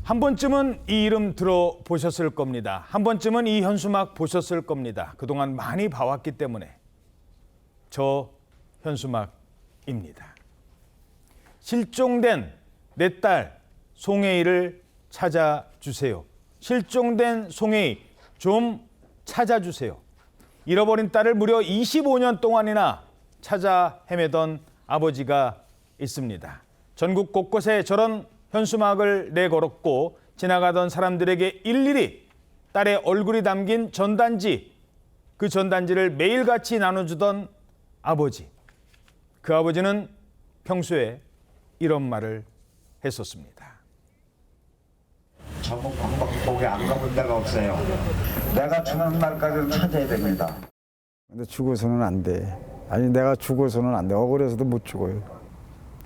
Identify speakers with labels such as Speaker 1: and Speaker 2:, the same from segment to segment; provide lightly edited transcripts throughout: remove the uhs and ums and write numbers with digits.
Speaker 1: 한 번쯤은 이 이름 들어보셨을 겁니다. 한 번쯤은 이 현수막 보셨을 겁니다. 그동안 많이 봐왔기 때문에 저 현수막입니다. 실종된 내 딸 송혜이를 찾아주세요. 실종된 송혜이 좀 찾아주세요. 잃어버린 딸을 무려 25년 동안이나 찾아 헤매던 아버지가 있습니다. 전국 곳곳에 저런 현수막을 내걸었고 지나가던 사람들에게 일일이 딸의 얼굴이 담긴 전단지, 그 전단지를 매일같이 나눠주던 아버지. 그 아버지는 평소에 이런 말을 했었습니다.
Speaker 2: 전국 방방곡곡에 안 가본 데가 없어요. 내가 죽는 날까지는 찾아야 됩니다.
Speaker 3: 근데 죽어서는 안 돼. 아니 내가 죽어서는 안 돼. 억울해서도 못 죽어요.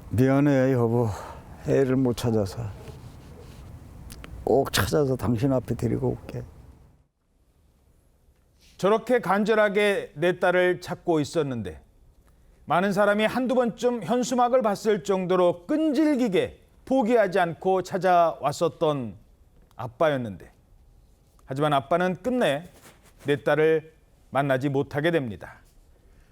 Speaker 3: 미안해 여보. 애를 못 찾아서. 꼭 찾아서 당신 앞에 데리고 올게.
Speaker 1: 저렇게 간절하게 내 딸을 찾고 있었는데 많은 사람이 한두 번쯤 현수막을 봤을 정도로 끈질기게 포기하지 않고 찾아왔었던 아빠였는데 하지만 아빠는 끝내 내 딸을 만나지 못하게 됩니다.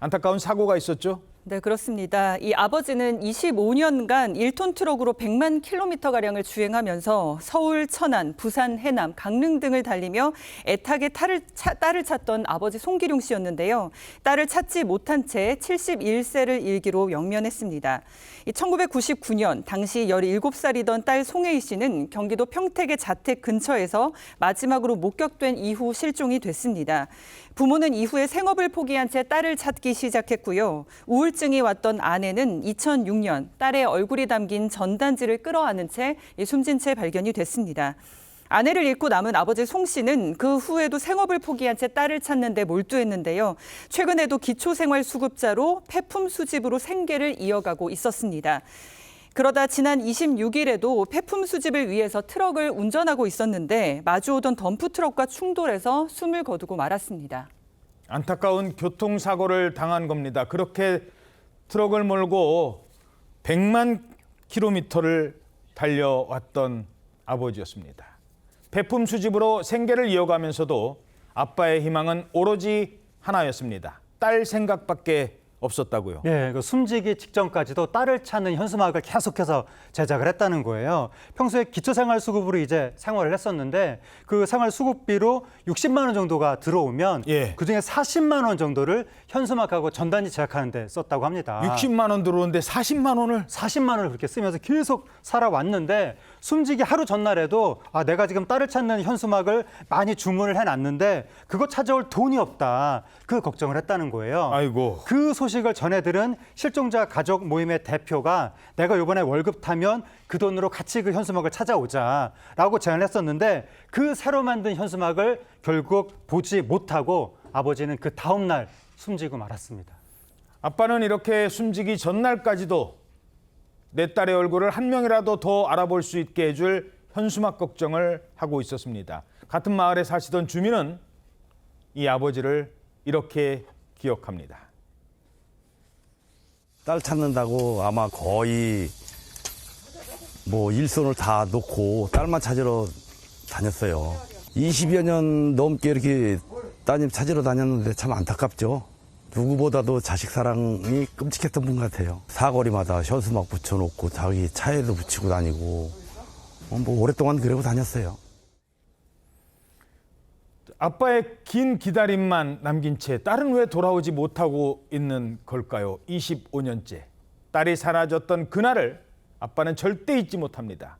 Speaker 1: 안타까운 사고가 있었죠.
Speaker 4: 네, 그렇습니다. 이 아버지는 25년간 1톤 트럭으로 100만 킬로미터가량을 주행하면서 서울, 천안, 부산, 해남, 강릉 등을 달리며 애타게 딸을 찾던 아버지 송기룡 씨였는데요. 딸을 찾지 못한 채 71세를 일기로 영면했습니다. 1999년 당시 17살이던 딸 송혜이 씨는 경기도 평택의 자택 근처에서 마지막으로 목격된 이후 실종이 됐습니다. 부모는 이후에 생업을 포기한 채 딸을 찾기 시작했고요. 우울증이 왔던 아내는 2006년 딸의 얼굴이 담긴 전단지를 끌어안은 채 숨진 채 발견이 됐습니다. 아내를 잃고 남은 아버지 송 씨는 그 후에도 생업을 포기한 채 딸을 찾는 데 몰두했는데요. 최근에도 기초생활수급자로 폐품 수집으로 생계를 이어가고 있었습니다. 그러다 지난 26일에도 폐품 수집을 위해서 트럭을 운전하고 있었는데 마주오던 덤프트럭과 충돌해서 숨을 거두고 말았습니다.
Speaker 1: 안타까운 교통사고를 당한 겁니다. 그렇게 트럭을 몰고 100만 킬로미터를 달려왔던 아버지였습니다. 폐품 수집으로 생계를 이어가면서도 아빠의 희망은 오로지 하나였습니다. 딸 생각밖에 없었다고요.
Speaker 5: 예, 그 숨지기 직전까지도 딸을 찾는 현수막을 계속해서 제작을 했다는 거예요. 평소에 기초생활수급으로 이제 생활을 했었는데 그 생활수급비로 60만 원 정도가 들어오면 그중에 40만 원 정도를 현수막하고 전단지 제작하는 데 썼다고 합니다.
Speaker 1: 60만 원 들어오는데 40만 원을?
Speaker 5: 40만 원을 그렇게 쓰면서 계속 살아왔는데 숨지기 하루 전날에도 내가 지금 딸을 찾는 현수막을 많이 주문을 해놨는데 그거 찾아올 돈이 없다. 그 걱정을 했다는 거예요.
Speaker 1: 아이고.
Speaker 5: 그 소식을 전해 들은 실종자 가족 모임의 대표가 내가 이번에 월급 타면 그 돈으로 같이 그 현수막을 찾아오자라고 제안을 했었는데 그 새로 만든 현수막을 결국 보지 못하고 아버지는 그 다음 날 숨지고 말았습니다.
Speaker 1: 아빠는 이렇게 숨지기 전날까지도 내 딸의 얼굴을 한 명이라도 더 알아볼 수 있게 해줄 현수막 걱정을 하고 있었습니다. 같은 마을에 사시던 주민은 이 아버지를 이렇게 기억합니다.
Speaker 6: 딸 찾는다고 아마 거의 일손을 다 놓고 딸만 찾으러 다녔어요. 20여 년 넘게 이렇게 따님 찾으러 다녔는데 참 안타깝죠. 누구보다도 자식 사랑이 끔찍했던 분 같아요. 사거리마다 현수막 붙여놓고 자기 차에도 붙이고 다니고 오랫동안 그러고 다녔어요.
Speaker 1: 아빠의 긴 기다림만 남긴 채 딸은 왜 돌아오지 못하고 있는 걸까요? 25년째. 딸이 사라졌던 그날을 아빠는 절대 잊지 못합니다.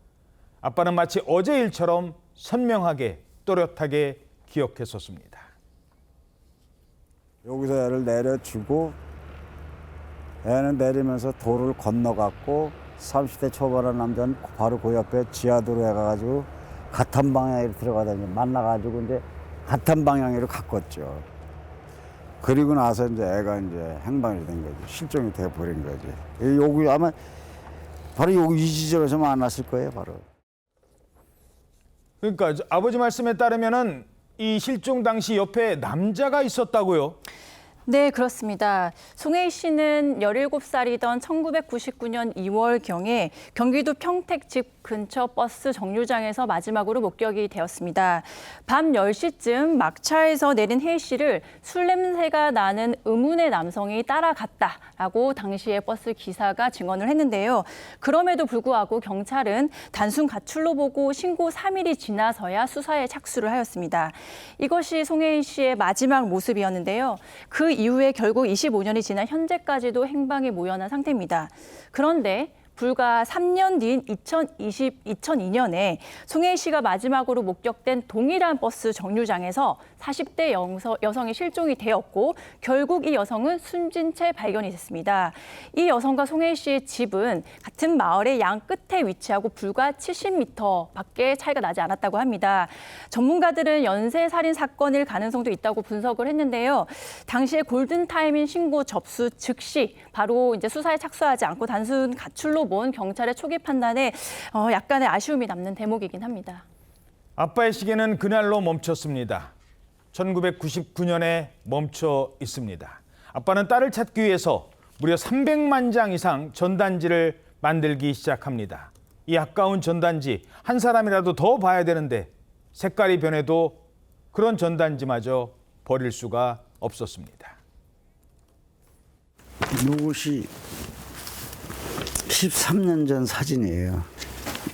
Speaker 1: 아빠는 마치 어제 일처럼 선명하게 또렷하게 기억했었습니다.
Speaker 3: 여기서 애를 내려주고 애는 내리면서 도로를 건너갔고 30대 초반의 남자는 바로 그 옆에 지하도로에 가가지고 같은 방향으로 들어가다니 만나가지고 이제 같은 방향으로 갔겠죠. 그리고 나서 이제 애가 이제 행방이 된 거지. 실종이 돼 버린 거지. 여기 아마 바로 여기 이 지점에서 만났을 거예요, 바로.
Speaker 1: 그러니까 아버지 말씀에 따르면은 이 실종 당시 옆에 남자가 있었다고요?
Speaker 7: 네, 그렇습니다. 송혜희 씨는 17살이던 1999년 2월경에 경기도 평택 집 근처 버스 정류장에서 마지막으로 목격이 되었습니다. 밤 10시쯤 막차에서 내린 혜희 씨를 술 냄새가 나는 의문의 남성이 따라갔다라고 당시에 버스 기사가 증언을 했는데요. 그럼에도 불구하고 경찰은 단순 가출로 보고 신고 3일이 지나서야 수사에 착수를 하였습니다. 이것이 송혜희 씨의 마지막 모습이었는데요. 그 이후에 결국 25년이 지난 현재까지도 행방이 모연한 상태입니다. 그런데 불과 3년 뒤인 2002년에 송혜희 씨가 마지막으로 목격된 동일한 버스 정류장에서 40대 여성이 실종이 되었고 결국 이 여성은 숨진 채 발견이 됐습니다. 이 여성과 송혜희 씨의 집은 같은 마을의 양 끝에 위치하고 불과 70m밖에 차이가 나지 않았다고 합니다. 전문가들은 연쇄살인 사건일 가능성도 있다고 분석을 했는데요. 당시에 골든타임인 신고 접수 즉시 바로 이제 수사에 착수하지 않고 단순 가출로 본 경찰의 초기 판단에 약간의 아쉬움이 남는 대목이긴 합니다.
Speaker 1: 아빠의 시계는 그날로 멈췄습니다. 1999년에 멈춰 있습니다. 아빠는 딸을 찾기 위해서 무려 300만 장 이상 전단지를 만들기 시작합니다. 이 아까운 전단지 한 사람이라도 더 봐야 되는데 색깔이 변해도 그런 전단지마저 버릴 수가 없었습니다.
Speaker 3: 이것이 13년 전 사진이에요.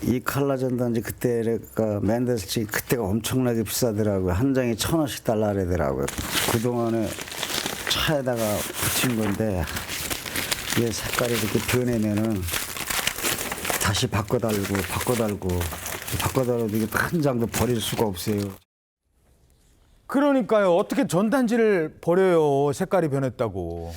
Speaker 3: 이 칼라 전단지 그때가 맨델스치 그때가 엄청나게 비싸더라고요. 한 장에 1,000원씩 달라더라고요. 그동안에 차에다가 붙인 건데 이게 색깔이 이렇게 변하면은 다시 바꿔달고 이게 한 장도 버릴 수가 없어요.
Speaker 1: 그러니까요. 어떻게 전단지를 버려요. 색깔이 변했다고.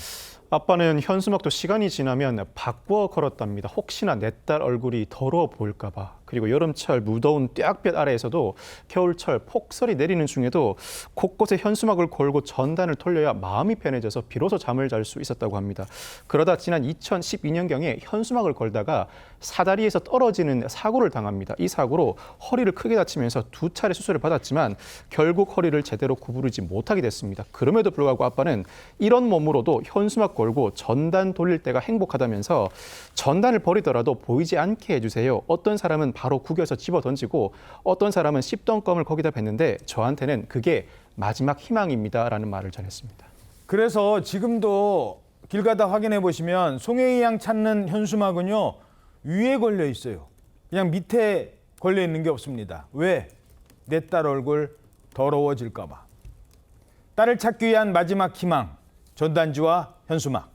Speaker 8: 아빠는 현수막도 시간이 지나면 바꾸어 걸었답니다. 혹시나 내 딸 얼굴이 더러워 보일까 봐. 그리고 여름철 무더운 뙤약볕 아래에서도 겨울철 폭설이 내리는 중에도 곳곳에 현수막을 걸고 전단을 돌려야 마음이 편해져서 비로소 잠을 잘 수 있었다고 합니다. 그러다 지난 2012년경에 현수막을 걸다가 사다리에서 떨어지는 사고를 당합니다. 이 사고로 허리를 크게 다치면서 2차례 수술을 받았지만 결국 허리를 제대로 구부리지 못하게 됐습니다. 그럼에도 불구하고 아빠는 이런 몸으로도 현수막 걸고 전단 돌릴 때가 행복하다면서 전단을 버리더라도 보이지 않게 해주세요. 어떤 사람은 바로 구겨서 집어 던지고 어떤 사람은 씹던 껌을 거기다 뱉는데 저한테는 그게 마지막 희망입니다라는 말을 전했습니다.
Speaker 1: 그래서 지금도 길 가다 확인해 보시면 송혜희 양 찾는 현수막은요. 위에 걸려 있어요. 그냥 밑에 걸려 있는 게 없습니다. 왜? 내 딸 얼굴 더러워질까 봐. 딸을 찾기 위한 마지막 희망, 전단지와 현수막.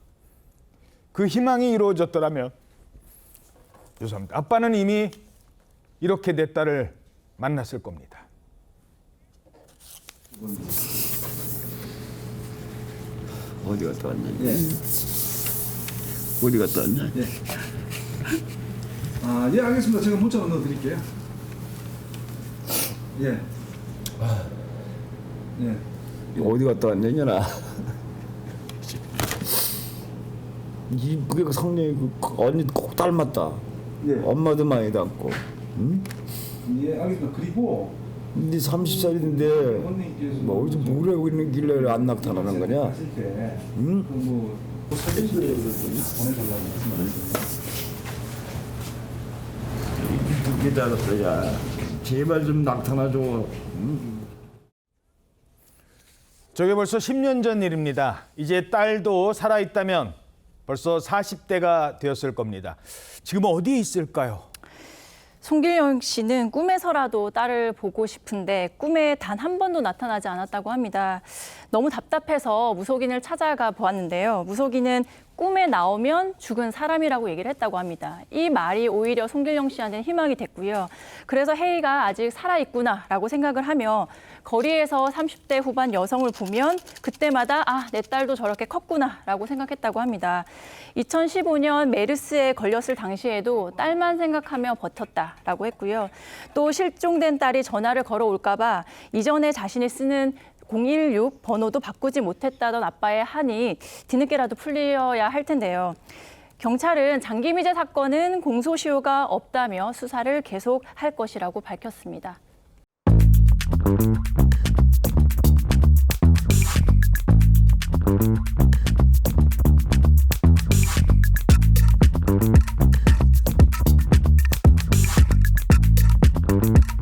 Speaker 1: 그 희망이 이루어졌더라면 죄송합니다. 아빠는 이미 이렇게 내 딸을 만났을 겁니다.
Speaker 9: 어디 갔다 왔냐? 어디 갔다 왔냐?
Speaker 10: 예, 알겠습니다. 제가 문자로 넣어드릴게요. 예.
Speaker 9: 어디 갔다 왔냐, 그게 성령이 언니 꼭 닮았다.
Speaker 10: 예.
Speaker 9: 엄마도 많이 닮고. 응?
Speaker 10: 예, 알겠습니다. 그리고
Speaker 9: 네 30살인데
Speaker 10: 언니께서
Speaker 9: 뭐 어디서 뭘 하고 있는 길래 안 나타나는 거냐?
Speaker 10: 하실 때
Speaker 9: 응?
Speaker 10: 뭐 사진을 보내달라고 말씀하셨어요.
Speaker 9: 그게 잘했어야. 제발 좀 나타나줘. 응?
Speaker 1: 저게 벌써 10년 전 일입니다. 이제 딸도 살아있다면 벌써 40대가 되었을 겁니다. 지금 어디에 있을까요?
Speaker 7: 송길영 씨는 꿈에서라도 딸을 보고 싶은데 꿈에 단 한 번도 나타나지 않았다고 합니다. 너무 답답해서 무속인을 찾아가 보았는데요. 무속인은 꿈에 나오면 죽은 사람이라고 얘기를 했다고 합니다. 이 말이 오히려 송길영 씨한테는 희망이 됐고요. 그래서 혜희가 아직 살아있구나라고 생각을 하며 거리에서 30대 후반 여성을 보면 그때마다 내 딸도 저렇게 컸구나라고 생각했다고 합니다. 2015년 메르스에 걸렸을 당시에도 딸만 생각하며 버텼다라고 했고요. 또 실종된 딸이 전화를 걸어올까 봐 이전에 자신이 쓰는 016 번호도 바꾸지 못했다던 아빠의 한이 뒤늦게라도 풀려야 할 텐데요. 경찰은 장기미제 사건은 공소시효가 없다며 수사를 계속할 것이라고 밝혔습니다.
Speaker 1: 있습니다.